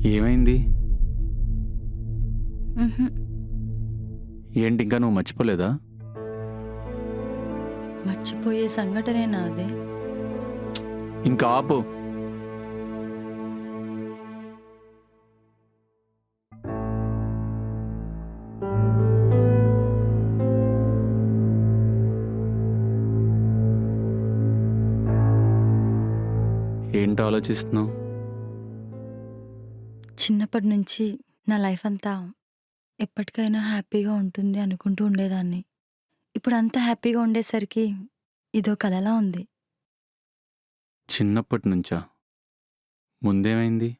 ఏమైంది? హుహు. ఏంటి ఇంకా నువ్వు మర్చిపోలేదా? మర్చిపోయే సంఘటనేనా అది? ఇంకా ఆపు. ఏంటి ఆలోచిస్తున్నావు? చిన్నప్పటి నుంచి నా లైఫ్ అంతా ఎప్పటికైనా హ్యాపీగా ఉంటుంది అనుకుంటూ ఉండేదాన్ని. ఇప్పుడు అంత హ్యాపీగా ఉండేసరికి ఇదో కలలా ఉంది. చిన్నప్పటి నుంచా? ముందేమైంది?